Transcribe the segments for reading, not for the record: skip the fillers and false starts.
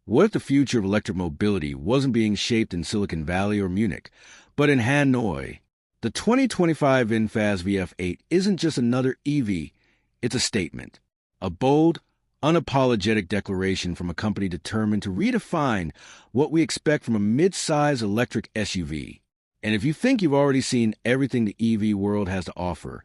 What if the future of electric mobility wasn't being shaped in Silicon Valley or Munich, but in Hanoi? The 2025 VinFast VF8 isn't just another EV, it's a statement. A bold, unapologetic declaration from a company determined to redefine what we expect from a mid-size electric SUV. And if you think you've already seen everything the EV world has to offer,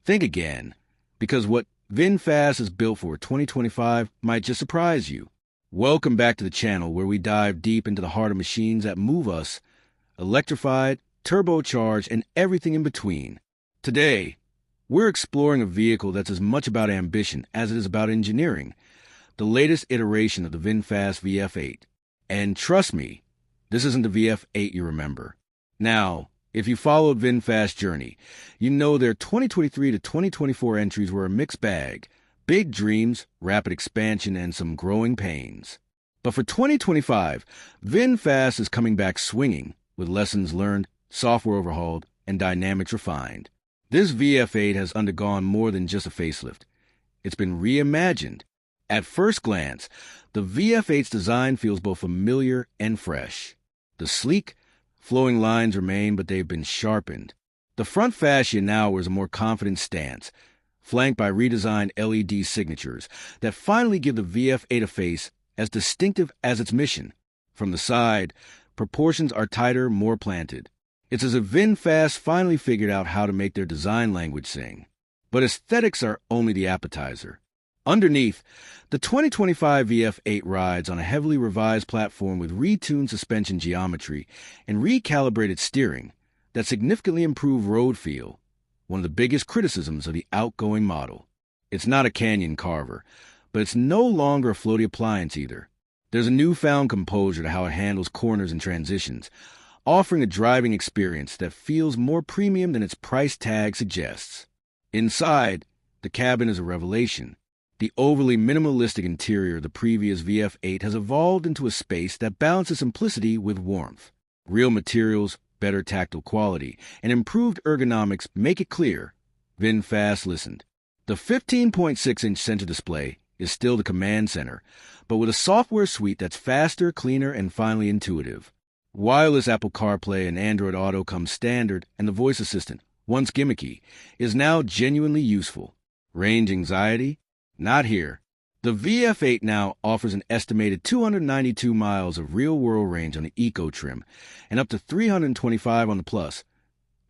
think again, because what VinFast is built for 2025 might just surprise you. Welcome back to the channel where we dive deep into the heart of machines that move us, electrified, turbocharged, and everything in between. Today, we're exploring a vehicle that's as much about ambition as it is about engineering, the latest iteration of the VinFast VF8. And trust me, this isn't the VF8 you remember. Now, if you followed VinFast's journey, you know their 2023 to 2024 entries were a mixed bag. Big dreams, rapid expansion, and some growing pains. But for 2025, VinFast is coming back swinging, with lessons learned, software overhauled, and dynamics refined. This VF8 has undergone more than just a facelift. It's been reimagined. At first glance, the VF8's design feels both familiar and fresh. The sleek, flowing lines remain, but they've been sharpened. The front fascia now wears a more confident stance, flanked by redesigned LED signatures that finally give the VF8 a face as distinctive as its mission. From the side, proportions are tighter, more planted. It's as if VinFast finally figured out how to make their design language sing. But aesthetics are only the appetizer. Underneath, the 2025 VF8 rides on a heavily revised platform with retuned suspension geometry and recalibrated steering that significantly improve road feel. One of the biggest criticisms of the outgoing model. It's not a canyon carver, but it's no longer a floaty appliance either. There's a newfound composure to how it handles corners and transitions, offering a driving experience that feels more premium than its price tag suggests. Inside, the cabin is a revelation. The overly minimalistic interior of the previous VF8 has evolved into a space that balances simplicity with warmth. Real materials, better tactile quality, and improved ergonomics make it clear VinFast listened. The 15.6-inch center display is still the command center, but with a software suite that's faster, cleaner, and finally intuitive. Wireless Apple CarPlay and Android Auto come standard, and the voice assistant, once gimmicky, is now genuinely useful. Range anxiety? Not here. The VF8 now offers an estimated 292 miles of real-world range on the Eco trim and up to 325 on the Plus,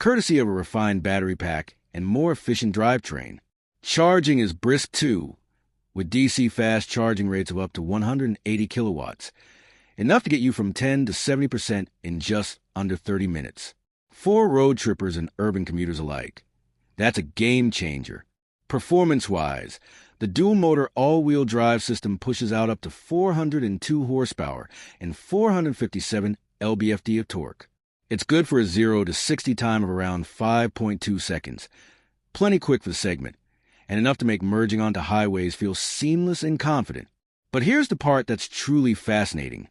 courtesy of a refined battery pack and more efficient drivetrain. Charging is brisk too, with DC fast charging rates of up to 180 kilowatts, enough to get you from 10 to 70% in just under 30 minutes. For road trippers and urban commuters alike, that's a game changer. Performance-wise, the dual-motor all-wheel drive system pushes out up to 402 horsepower and 457 lb-ft of torque. It's good for a 0 to 60 time of around 5.2 seconds. Plenty quick for the segment, and enough to make merging onto highways feel seamless and confident. But here's the part that's truly fascinating.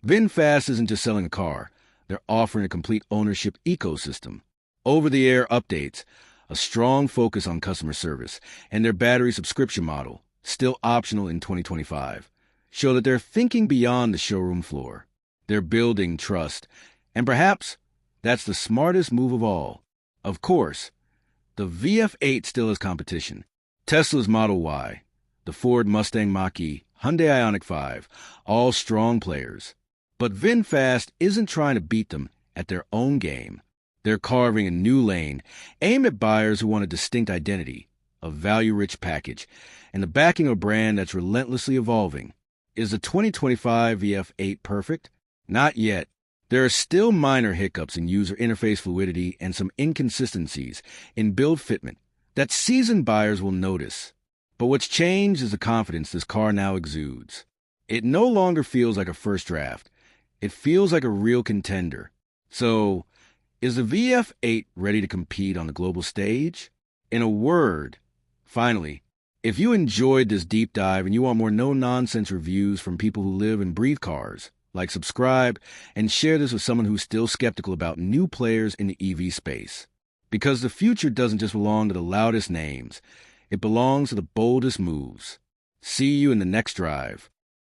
VinFast isn't just selling a car. They're offering a complete ownership ecosystem. Over-the-air updates, a strong focus on customer service, and their battery subscription model, still optional in 2025, show that they're thinking beyond the showroom floor. They're building trust, and perhaps that's the smartest move of all. Of course, the VF8 still has competition. Tesla's Model Y, the Ford Mustang Mach-E, Hyundai Ioniq 5, all strong players. But VinFast isn't trying to beat them at their own game. They're carving a new lane, aimed at buyers who want a distinct identity, a value-rich package, and the backing of a brand that's relentlessly evolving. Is the 2025 VF8 perfect? Not yet. There are still minor hiccups in user interface fluidity and some inconsistencies in build fitment that seasoned buyers will notice. But what's changed is the confidence this car now exudes. It no longer feels like a first draft. It feels like a real contender. So, is the VF8 ready to compete on the global stage? In a word, finally, if you enjoyed this deep dive and you want more no-nonsense reviews from people who live and breathe cars, subscribe, and share this with someone who's still skeptical about new players in the EV space. Because the future doesn't just belong to the loudest names, it belongs to the boldest moves. See you in the next drive.